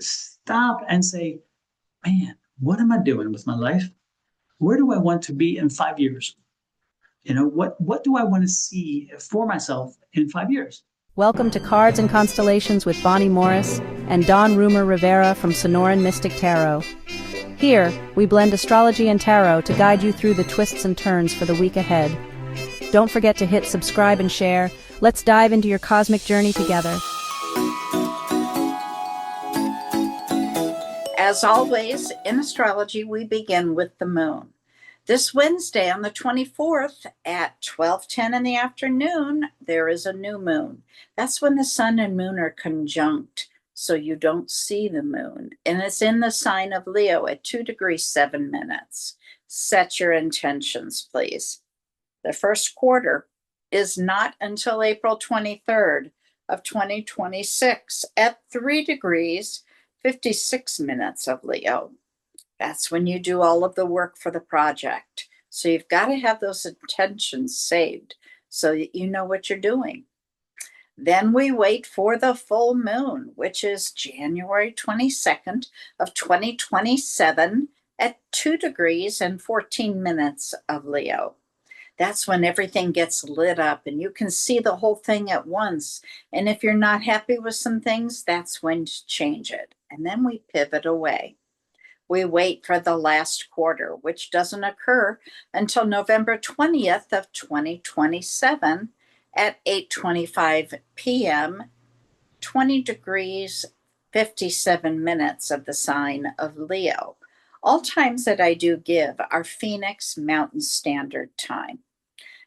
stop and say, man, what am I doing with my life? Where do I want to be in 5 years? What do I want to see for myself in 5 years? Welcome to Cards and Constellations with Bonnie Morris and Don Rumor Rivera from Sonoran Mystic Tarot. Here, we blend astrology and tarot to guide you through the twists and turns for the week ahead. Don't forget to hit subscribe and share. Let's dive into your cosmic journey together. As always, in astrology, we begin with the moon. This Wednesday on the 24th at 12:10 in the afternoon, there is a new moon. That's when the sun and moon are conjunct, so you don't see the moon. And it's in the sign of Leo at 2 degrees 7 minutes. Set your intentions, please. The first quarter is not until April 23rd of 2026 at 3 degrees 56 minutes of Leo. That's when you do all of the work for the project. So you've got to have those intentions saved so that you know what you're doing. Then we wait for the full moon, which is January 22nd of 2027 at 2 degrees and 14 minutes of Leo. That's when everything gets lit up and you can see the whole thing at once. And if you're not happy with some things, that's when to change it. And then we pivot away. We wait for the last quarter, which doesn't occur until November 20th of 2027 at 8:25 p.m., 20 degrees 57 minutes of the sign of Leo. All times that I do give are Phoenix Mountain Standard Time.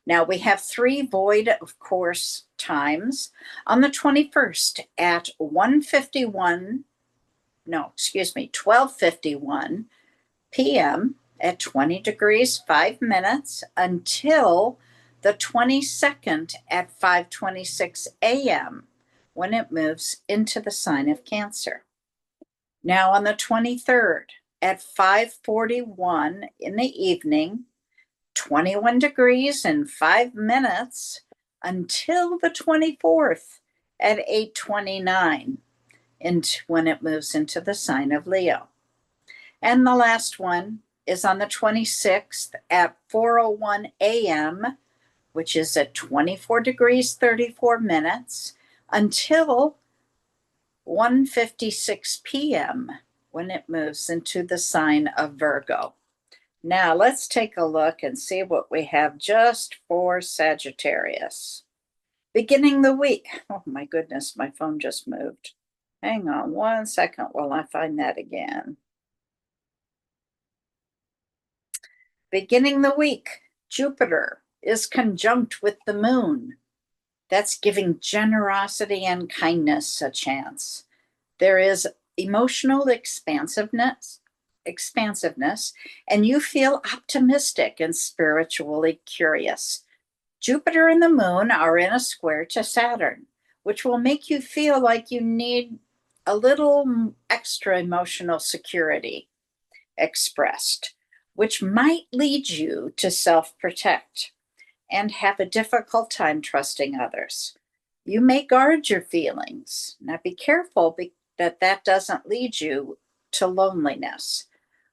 Now we have 3 void, of course, times. On the 21st at 12:51 p.m. at 20 degrees 5 minutes until the 22nd at 5:26 a.m. when it moves into the sign of Cancer. Now on the 23rd at 5:41 in the evening, 21 degrees and 5 minutes until the 24th at 8:29 when it moves into the sign of Leo. And the last one is on the 26th at 4:01 a.m., which is at 24 degrees 34 minutes until 1:56 p.m. when it moves into the sign of Virgo. Now let's take a look and see what we have just for Sagittarius. Beginning the week. Oh my goodness, my phone just moved. Hang on 1 second while I find that again. Beginning the week, Jupiter is conjunct with the moon. That's giving generosity and kindness a chance. There is emotional expansiveness, and you feel optimistic and spiritually curious. Jupiter and the moon are in a square to Saturn, which will make you feel like you need a little extra emotional security expressed, which might lead you to self-protect and have a difficult time trusting others. You may guard your feelings. Now be careful that doesn't lead you to loneliness.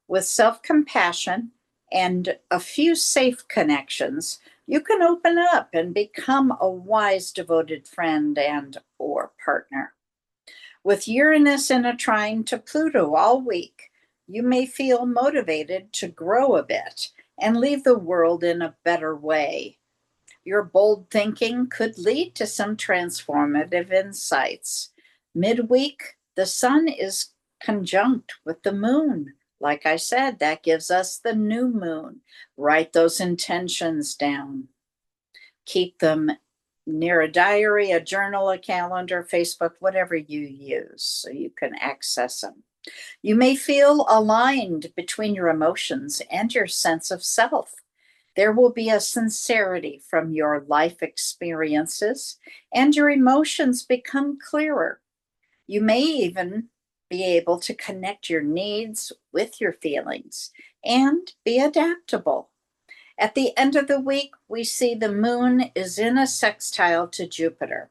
With self-compassion and a few safe connections, you can open up and become a wise, devoted friend and or partner. With Uranus in a trine to Pluto all week, you may feel motivated to grow a bit and leave the world in a better way. Your bold thinking could lead to some transformative insights. Midweek, the sun is conjunct with the moon. Like I said, that gives us the new moon. Write those intentions down. Keep them near a diary, a journal, a calendar, Facebook, whatever you use, so you can access them. You may feel aligned between your emotions and your sense of self. There will be a sincerity from your life experiences, and your emotions become clearer. You may even be able to connect your needs with your feelings and be adaptable. At the end of the week, we see the moon is in a sextile to Jupiter,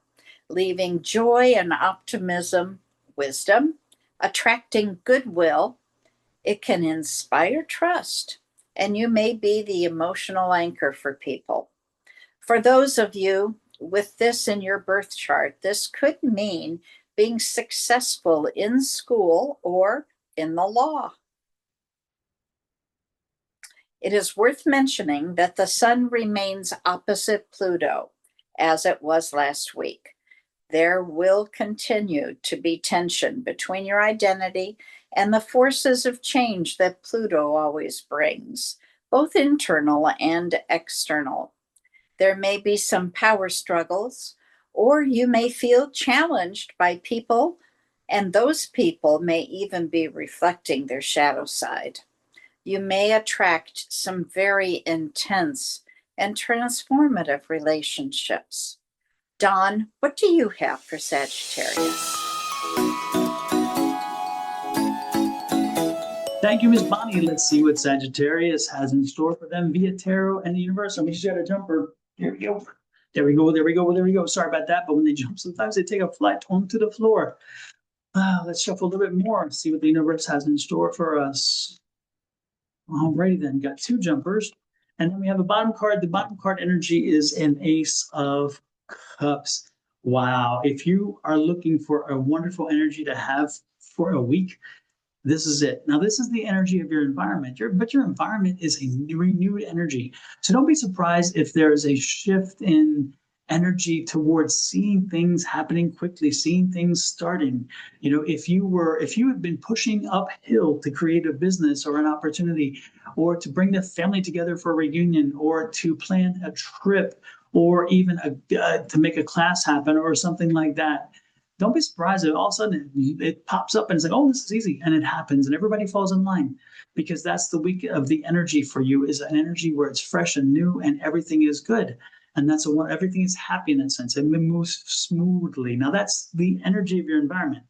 leaving joy and optimism, wisdom, attracting goodwill. It can inspire trust, and you may be the emotional anchor for people. For those of you with this in your birth chart, this could mean being successful in school or in the law. It is worth mentioning that the sun remains opposite Pluto, as it was last week. There will continue to be tension between your identity and the forces of change that Pluto always brings, both internal and external. There may be some power struggles, or you may feel challenged by people, and those people may even be reflecting their shadow side. You may attract some very intense and transformative relationships. Dawn, what do you have for Sagittarius? Thank you, Miss Bonnie. Let's see what Sagittarius has in store for them via tarot and the universe. We just got a jumper. Here we go. There we go. There we go. There we go. Sorry about that, but when they jump, sometimes they take a flight onto the floor. Let's shuffle a little bit more, see what the universe has in store for us. Alrighty then, got two jumpers. And then we have a bottom card. The bottom card energy is an Ace of Cups. Wow. If you are looking for a wonderful energy to have for a week, this is it. Now, this is the energy of your environment, but your environment is a renewed energy. So don't be surprised if there is a shift in energy towards seeing things happening quickly, seeing things starting. You know, if you had been pushing uphill to create a business or an opportunity, or to bring the family together for a reunion, or to plan a trip, or even to make a class happen or something like that, don't be surprised if all of a sudden it pops up and it's like, oh, this is easy, and it happens and everybody falls in line, because that's the week of the energy for you, is an energy where it's fresh and new and everything is good. And that's everything is happy in that sense. It moves smoothly. Now that's the energy of your environment.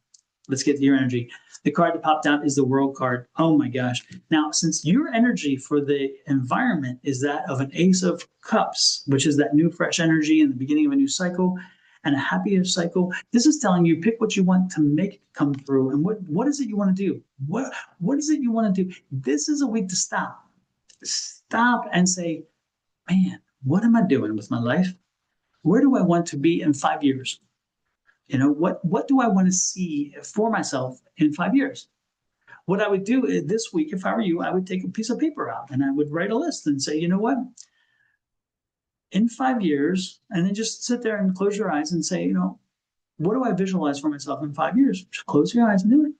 Let's get to your energy. The card that popped out is the World card. Oh my gosh. Now, since your energy for the environment is that of an Ace of Cups, which is that new fresh energy in the beginning of a new cycle and a happier cycle, this is telling you pick what you want to make it come through. And what is it you want to do? What is it you want to do? This is a week to stop. Stop and say, man, what am I doing with my life? Where do I want to be in 5 years? You know, what do I want to see for myself in 5 years? What I would do this week, if I were you, I would take a piece of paper out and I would write a list and say, you know what? In 5 years, and then just sit there and close your eyes and say, you know, what do I visualize for myself in 5 years? Just close your eyes and do it.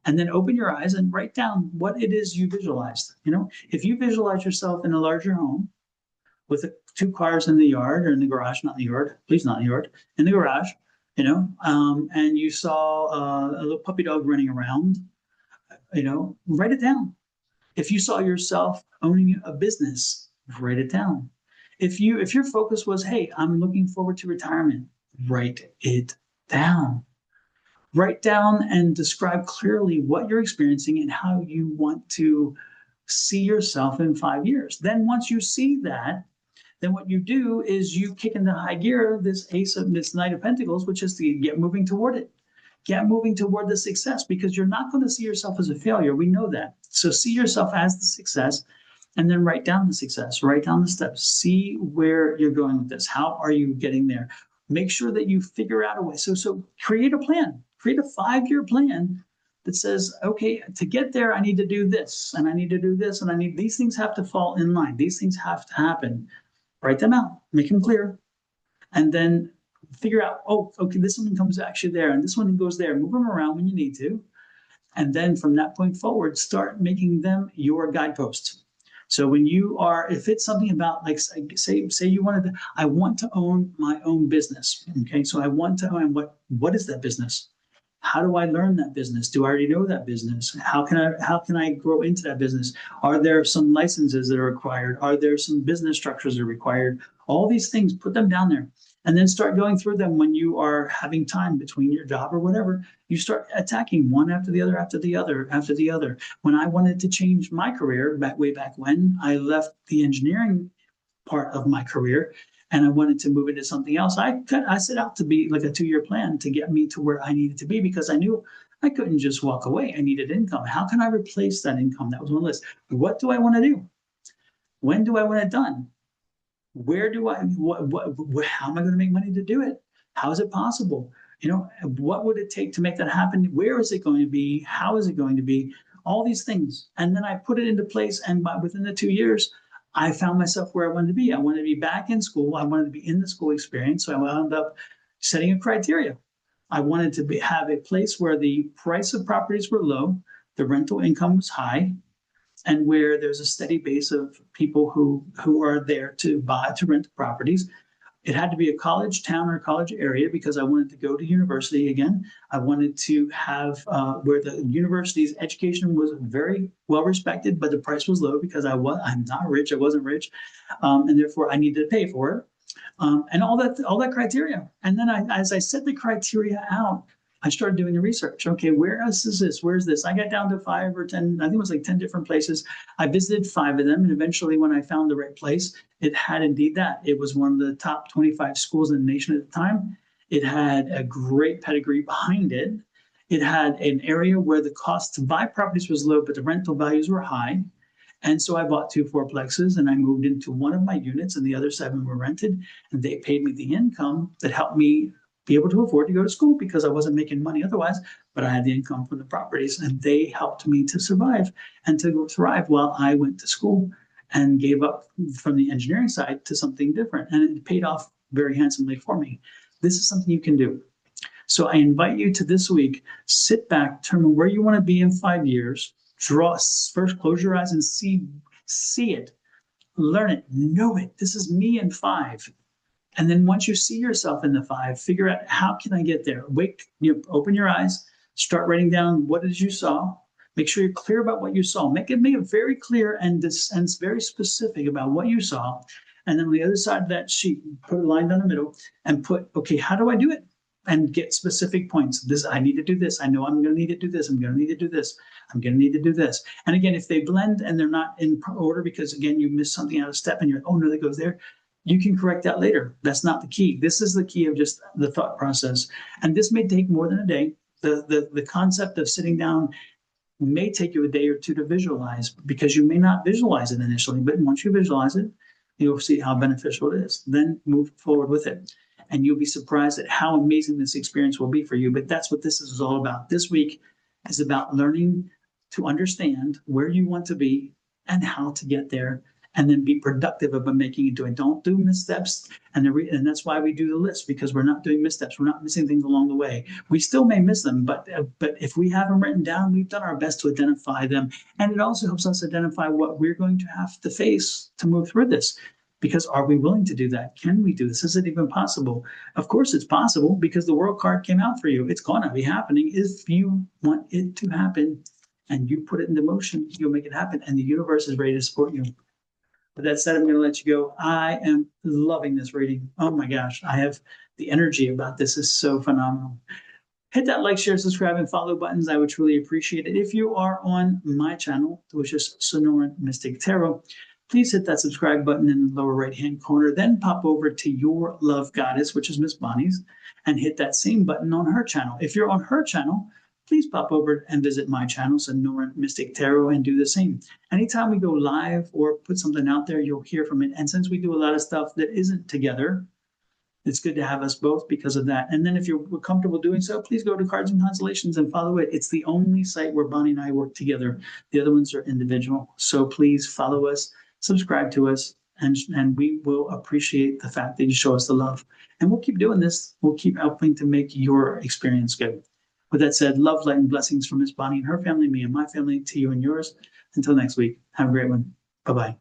And then open your eyes and write down what it is you visualized. You know, if you visualize yourself in a larger home, with 2 cars in the yard or in the garage, not in the yard, please not in the yard, in the garage, you know, and you saw a little puppy dog running around, you know, write it down. If you saw yourself owning a business, write it down. If your focus was, hey, I'm looking forward to retirement, write it down. Write down and describe clearly what you're experiencing and how you want to see yourself in 5 years. Then once you see that, then what you do is you kick into high gear this Knight of Pentacles, which is to get moving toward it. Get moving toward the success, because you're not going to see yourself as a failure. We know that. So see yourself as the success, and then write down the success, write down the steps, see where you're going with this. How are you getting there? Make sure that you figure out a way. So create a plan, create a 5-year plan that says, okay, to get there, I need to do this, and I need to do this, and these things have to fall in line. These things have to happen. Write them out, make them clear, and then figure out, oh, okay, this one comes actually there, and this one goes there. Move them around when you need to. And then from that point forward, start making them your guideposts. So when you are, if it's something about, like, say you wanted to, I want to own my own business. Okay, so I want to own, what is that business? How do I learn that business? Do I already know that business? How can I grow into that business? Are there some licenses that are required? Are there some business structures that are required? All these things, put them down there, and then start going through them when you are having time between your job or whatever. You start attacking one after the other, after the other, after the other. When I wanted to change my career way back when, I left the engineering part of my career and I wanted to move into something else. I set out to be like a 2-year plan to get me to where I needed to be, because I knew I couldn't just walk away. I needed income. How can I replace that income? That was on the list. What do I want to do? When do I want it done? Where do I, how am I going to make money to do it? How is it possible? What would it take to make that happen? Where is it going to be? How is it going to be? All these things. And then I put it into place. And within the 2 years, I found myself where I wanted to be. I wanted to be back in school. I wanted to be in the school experience. So I wound up setting a criteria. I wanted to have a place where the price of properties were low, the rental income was high, and where there's a steady base of people who are there to rent properties. It had to be a college town or college area because I wanted to go to university again. I wanted to have where the university's education was very well respected, but the price was low because I'm not rich. I wasn't rich, and therefore I needed to pay for it, and all that criteria. And then as I set the criteria out, I started doing the research. Okay, where else is this? Where's this? I got down to 5 or 10, I think it was like 10 different places. I visited 5 of them. And eventually when I found the right place, it had indeed that. It was one of the top 25 schools in the nation at the time. It had a great pedigree behind it. It had an area where the cost to buy properties was low, but the rental values were high. And so I bought 2 fourplexes and I moved into one of my units and the other 7 were rented. And they paid me the income that helped me be able to afford to go to school because I wasn't making money otherwise, but I had the income from the properties and they helped me to survive and to thrive while I went to school and gave up from the engineering side to something different. And it paid off very handsomely for me. This is something you can do. So I invite you to this week, sit back, determine where you want to be in 5 years, first close your eyes and see it, learn it, know it. This is me in 5. And then once you see yourself in the 5, figure out how can I get there? Open your eyes, start writing down what it is you saw. Make sure you're clear about what you saw. Make it very clear and very specific about what you saw. And then on the other side of that sheet, put a line down the middle and put, okay, how do I do it? And get specific points. I need to do this. I know I'm going to need to do this. I'm going to need to do this. I'm going to need to do this. And again, if they blend and they're not in order because again, you missed something out of step and you're, oh no, that goes there. You can correct that later. That's not the key. This is the key of just the thought process. And this may take more than a day. The concept of sitting down may take you a day or 2 to visualize because you may not visualize it initially, but once you visualize it, you'll see how beneficial it is. Then move forward with it. And you'll be surprised at how amazing this experience will be for you. But that's what this is all about. This week is about learning to understand where you want to be and how to get there, and then be productive about making it do it. Don't do missteps. And that's why we do the list, because we're not doing missteps. We're not missing things along the way. We still may miss them, but if we have them written down, we've done our best to identify them. And it also helps us identify what we're going to have to face to move through this. Because are we willing to do that? Can we do this? Is it even possible? Of course it's possible because the world card came out for you. It's going to be happening. If you want it to happen and you put it into motion, you'll make it happen. And the universe is ready to support you. With that said, I'm going to let you go. I am loving this reading. Oh my gosh, I have the energy about this is so phenomenal. Hit that like, share, subscribe, and follow buttons. I would truly appreciate it. If you are on my channel, which is Sonoran Mystic Tarot, please hit that subscribe button in the lower right-hand corner. Then pop over to Your Love Goddess, which is Miss Bonnie's, and hit that same button on her channel. If you're on her channel, please pop over and visit my channel, Sonoran Mystic Tarot, and do the same. Anytime we go live or put something out there, you'll hear from it. And since we do a lot of stuff that isn't together, it's good to have us both because of that. And then if you're comfortable doing so, please go to Cards and Constellations and follow it. It's the only site where Bonnie and I work together. The other ones are individual. So please follow us, subscribe to us, and we will appreciate the fact that you show us the love. And we'll keep doing this. We'll keep helping to make your experience good. With that said, love, light, and blessings from Miss Bonnie and her family, me and my family, to you and yours. Until next week, have a great one. Bye-bye.